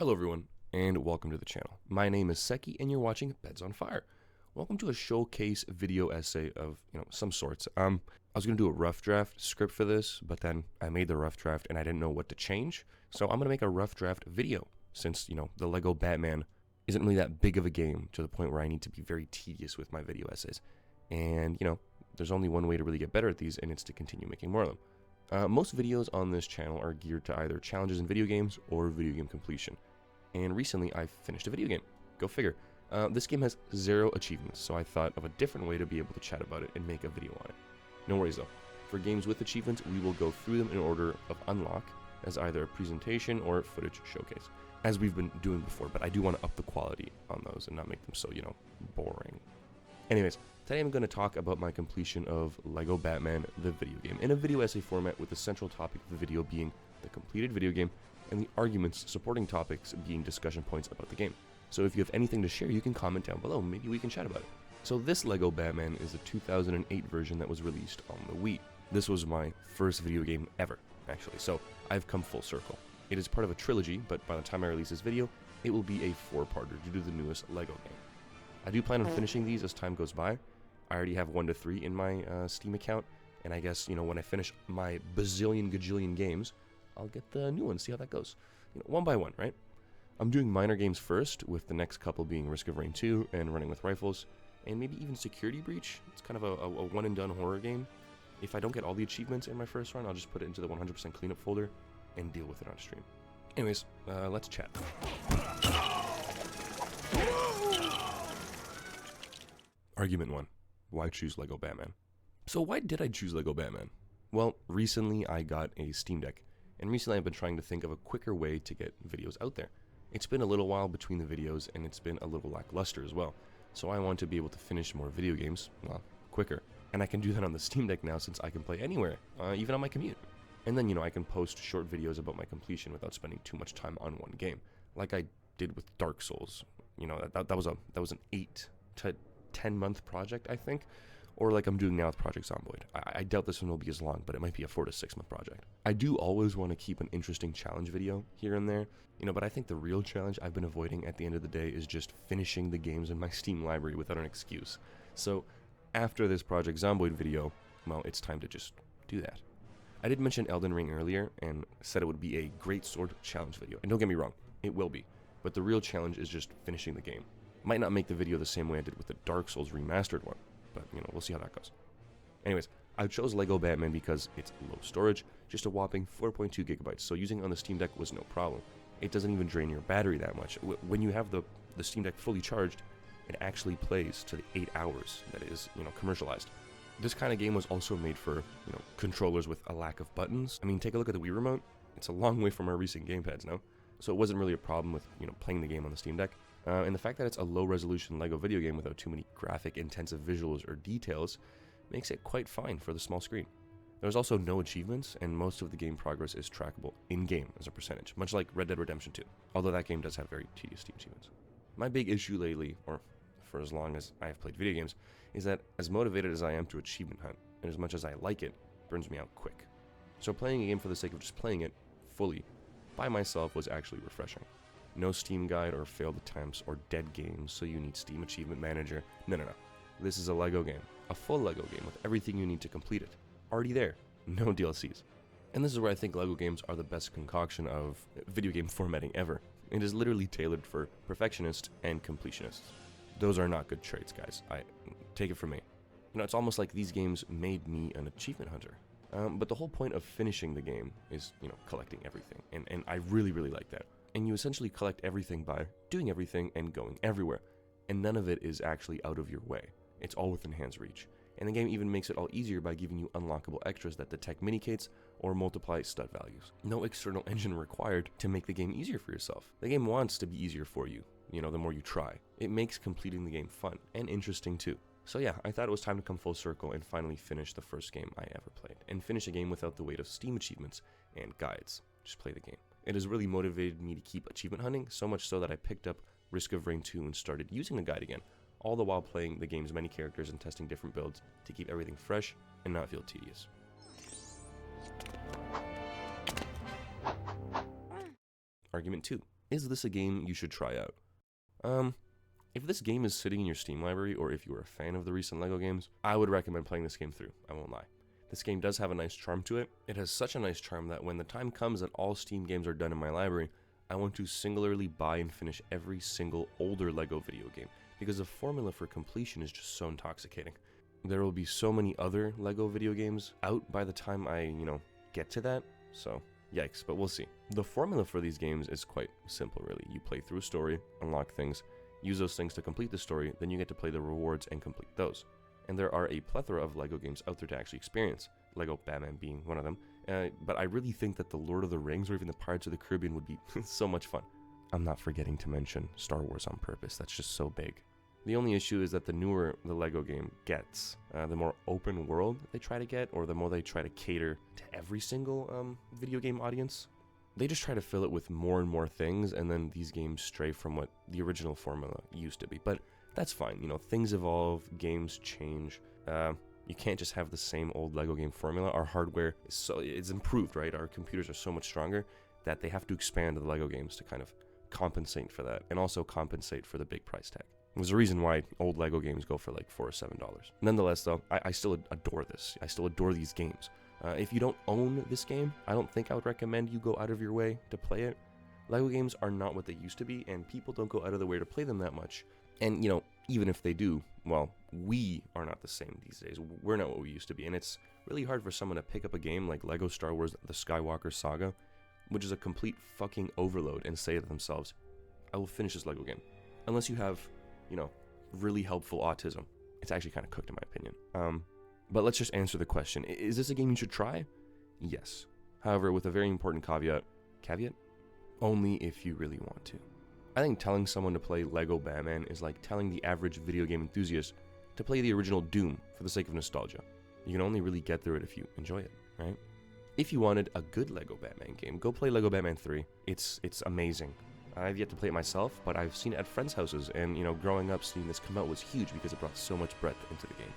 Hello everyone, and welcome to the channel. My name is Seki, and you're watching Beds on Fire. Welcome to a showcase video essay of, some sorts. I was going to do a rough draft script for this, but then I made the rough draft and I didn't know what to change. So I'm going to make a rough draft video, since, the Lego Batman isn't really that big of a game to the point where I need to be very tedious with my video essays. And, there's only one way to really get better at these, and it's to continue making more of them. Most videos on this channel are geared to either challenges in video games or video game completion. And recently I finished a video game. Go figure. This game has 0 achievements, so I thought of a different way to be able to chat about it and make a video on it. No worries though. For games with achievements, we will go through them in order of unlock, as either a presentation or footage showcase, as we've been doing before, but I do want to up the quality on those and not make them so, boring. Anyways, today I'm going to talk about my completion of Lego Batman The Videogame in a video essay format, with the central topic of the video being the completed video game and the arguments supporting topics being discussion points about the game. So if you have anything to share, you can comment down below, maybe we can chat about it. So this Lego Batman is the 2008 version that was released on the Wii. This was my first video game ever, actually, so I've come full circle. It is part of a trilogy, but by the time I release this video, it will be a 4-parter due to the newest Lego game. I do plan on finishing these as time goes by. I already have 1 to 3 in my Steam account, and I guess, when I finish my bazillion gajillion games, I'll get the new one, see how that goes. One by one, right? I'm doing minor games first, with the next couple being Risk of Rain 2 and Running with Rifles, and maybe even Security Breach. It's kind of a one-and-done horror game. If I don't get all the achievements in my first run, I'll just put it into the 100% cleanup folder and deal with it on stream. Anyways, let's chat. Argument 1. Why choose Lego Batman? So why did I choose Lego Batman? Well, recently I got a Steam Deck, and recently I've been trying to think of a quicker way to get videos out there. It's been a little while between the videos, and it's been a little lackluster as well. So I want to be able to finish more video games, quicker. And I can do that on the Steam Deck now, since I can play anywhere, even on my commute. And then, I can post short videos about my completion without spending too much time on one game, like I did with Dark Souls. That was an 8 to 10 month project, I think. Or like I'm doing now with Project Zomboid. I doubt this one will be as long, but it might be a 4 to 6 month project. I do always want to keep an interesting challenge video here and there, but I think the real challenge I've been avoiding at the end of the day is just finishing the games in my Steam library without an excuse. So after this Project Zomboid video, well, it's time to just do that. I did mention Elden Ring earlier and said it would be a great sword challenge video. And don't get me wrong, it will be. But the real challenge is just finishing the game. Might not make the video the same way I did with the Dark Souls remastered one, but we'll see how that goes. Anyways, I chose Lego Batman because it's low storage, just a whopping 4.2 gigabytes, so using it on the Steam Deck was no problem. It doesn't even drain your battery that much. When you have the Steam Deck fully charged, it actually plays to the 8 hours that is, commercialized. This kind of game was also made for, controllers with a lack of buttons. I mean, take a look at the Wii remote. It's a long way from our recent gamepads, no? So it wasn't really a problem with, playing the game on the Steam Deck. And the fact that it's a low-resolution Lego video game without too many graphic-intensive visuals or details makes it quite fine for the small screen. There's also no achievements, and most of the game progress is trackable in-game as a percentage, much like Red Dead Redemption 2, although that game does have very tedious Steam achievements. My big issue lately, or for as long as I have played video games, is that as motivated as I am to achievement hunt, and as much as I like it, burns me out quick. So playing a game for the sake of just playing it fully by myself was actually refreshing. No Steam guide or failed attempts or dead games, so you need Steam Achievement Manager. No. This is a Lego game. A full Lego game with everything you need to complete it. Already there. No DLCs. And this is where I think Lego games are the best concoction of video game formatting ever. It is literally tailored for perfectionists and completionists. Those are not good traits, guys. Take it from me. It's almost like these games made me an achievement hunter. But the whole point of finishing the game is, collecting everything. And I really, really like that. And you essentially collect everything by doing everything and going everywhere. And none of it is actually out of your way. It's all within hand's reach. And the game even makes it all easier by giving you unlockable extras that detect mini-cates or multiply stud values. No external engine required to make the game easier for yourself. The game wants to be easier for you, the more you try. It makes completing the game fun and interesting too. So yeah, I thought it was time to come full circle and finally finish the first game I ever played. And finish a game without the weight of Steam achievements and guides. Just play the game. It has really motivated me to keep achievement hunting, so much so that I picked up Risk of Rain 2 and started using the guide again, all the while playing the game's many characters and testing different builds to keep everything fresh and not feel tedious. Argument 2. Is this a game you should try out? If this game is sitting in your Steam library, or if you are a fan of the recent LEGO games, I would recommend playing this game through, I won't lie. This game does have a nice charm to it. It has such a nice charm that when the time comes that all Steam games are done in my library, I want to singularly buy and finish every single older LEGO video game, because the formula for completion is just so intoxicating. There will be so many other LEGO video games out by the time I, get to that, so yikes, but we'll see. The formula for these games is quite simple, really. You play through a story, unlock things, use those things to complete the story, then you get to play the rewards and complete those. And there are a plethora of LEGO games out there to actually experience, LEGO Batman being one of them, but I really think that the Lord of the Rings or even the Pirates of the Caribbean would be so much fun. I'm not forgetting to mention Star Wars on purpose, that's just so big. The only issue is that the newer the LEGO game gets, the more open world they try to get, or the more they try to cater to every single video game audience. They just try to fill it with more and more things, and then these games stray from what the original formula used to be. But that's fine, things evolve, games change. You can't just have the same old LEGO game formula. Our hardware it's improved, right? Our computers are so much stronger that they have to expand the LEGO games to kind of compensate for that, and also compensate for the big price tag. There's a reason why old LEGO games go for like $4 or $7. Nonetheless, though, I still adore this. I still adore these games. If you don't own this game, I don't think I would recommend you go out of your way to play it. LEGO games are not what they used to be, and people don't go out of their way to play them that much. And, even if they do, well, we are not the same these days. We're not what we used to be, and it's really hard for someone to pick up a game like LEGO Star Wars The Skywalker Saga, which is a complete fucking overload, and say to themselves, I will finish this LEGO game. Unless you have, really helpful autism. It's actually kind of cooked in my opinion. But let's just answer the question. Is this a game you should try? Yes. However, with a very important caveat, only if you really want to. I think telling someone to play LEGO Batman is like telling the average video game enthusiast to play the original Doom for the sake of nostalgia. You can only really get through it if you enjoy it, right? If you wanted a good LEGO Batman game, go play LEGO Batman 3. It's amazing. I've yet to play it myself, but I've seen it at friends' houses, and, growing up, seeing this come out was huge because it brought so much breadth into the game.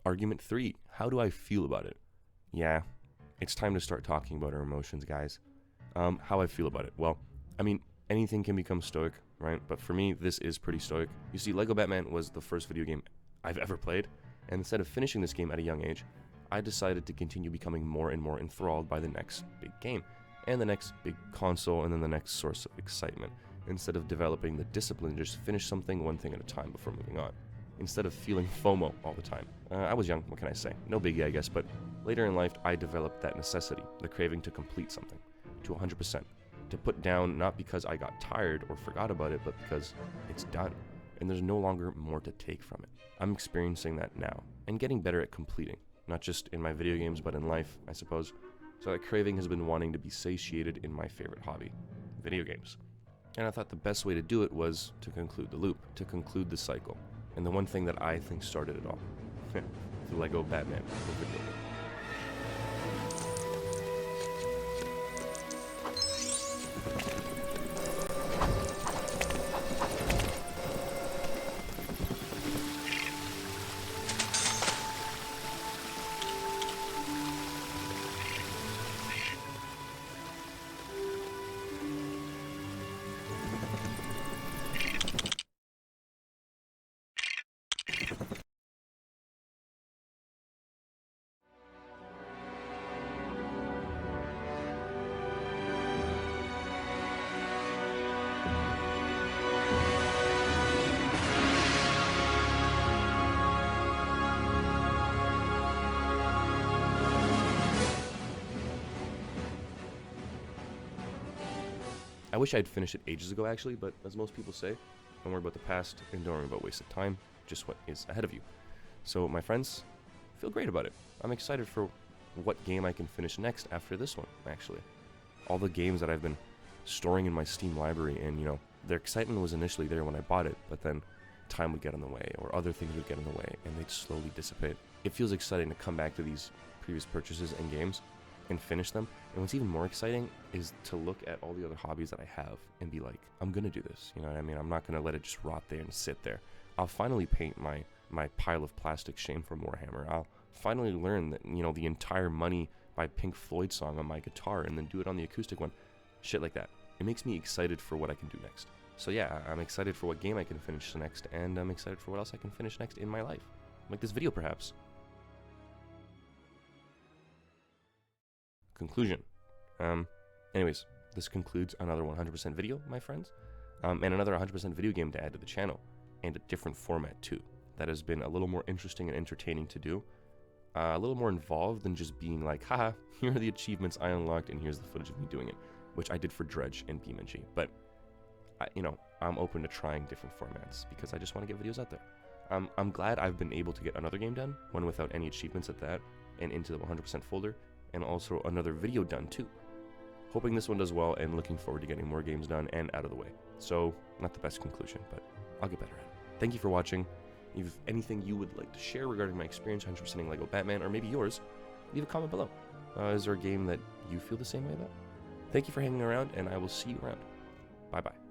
Argument 3. How do I feel about it? Yeah, it's time to start talking about our emotions, guys. How I feel about it? Well, anything can become stoic, right? But for me, this is pretty stoic. You see, LEGO Batman was the first video game I've ever played, and instead of finishing this game at a young age, I decided to continue becoming more and more enthralled by the next big game, and the next big console, and then the next source of excitement, instead of developing the discipline to just finish something one thing at a time before moving on, instead of feeling FOMO all the time. I was young, what can I say? No biggie, I guess, but later in life, I developed that necessity, the craving to complete something, to 100%, to put down not because I got tired or forgot about it, but because it's done, and there's no longer more to take from it. I'm experiencing that now, and getting better at completing. Not just in my video games, but in life, I suppose. So that craving has been wanting to be satiated in my favorite hobby, video games. And I thought the best way to do it was to conclude the loop, to conclude the cycle. And the one thing that I think started it all, the LEGO Batman The Videogame. I wish I'd finished it ages ago, actually, but as most people say, don't worry about the past and don't worry about wasted time, just what is ahead of you. So, my friends, I feel great about it. I'm excited for what game I can finish next after this one, actually. All the games that I've been storing in my Steam library, and, their excitement was initially there when I bought it, but then time would get in the way, or other things would get in the way, and they'd slowly dissipate. It feels exciting to come back to these previous purchases and games and finish them. And what's even more exciting is to look at all the other hobbies that I have and be like, I'm gonna do this, you know what I mean? I'm not gonna let it just rot there and sit there. I'll finally paint my pile of plastic shame from Warhammer. I'll finally learn that, you know, the entire Money by Pink Floyd song on my guitar and then do it on the acoustic one. Shit like that. It makes me excited for what I can do next. So yeah, I'm excited for what game I can finish next, and I'm excited for what else I can finish next in my life. Like this video, perhaps. Conclusion. Anyways, this concludes another 100% video, my friends, and another 100% video game to add to the channel, and a different format too. That has been a little more interesting and entertaining to do, a little more involved than just being like, haha, here are the achievements I unlocked, and here's the footage of me doing it, which I did for Dredge and BeamNG. But I'm open to trying different formats because I just want to get videos out there. I'm glad I've been able to get another game done, one without any achievements at that, and into the 100% folder, and also another video done too. Hoping this one does well, and looking forward to getting more games done and out of the way. So, not the best conclusion, but I'll get better at it. Thank you for watching. If you have anything you would like to share regarding my experience 100%ing LEGO Batman, or maybe yours, leave a comment below. Is there a game that you feel the same way about? Thank you for hanging around, and I will see you around. Bye-bye.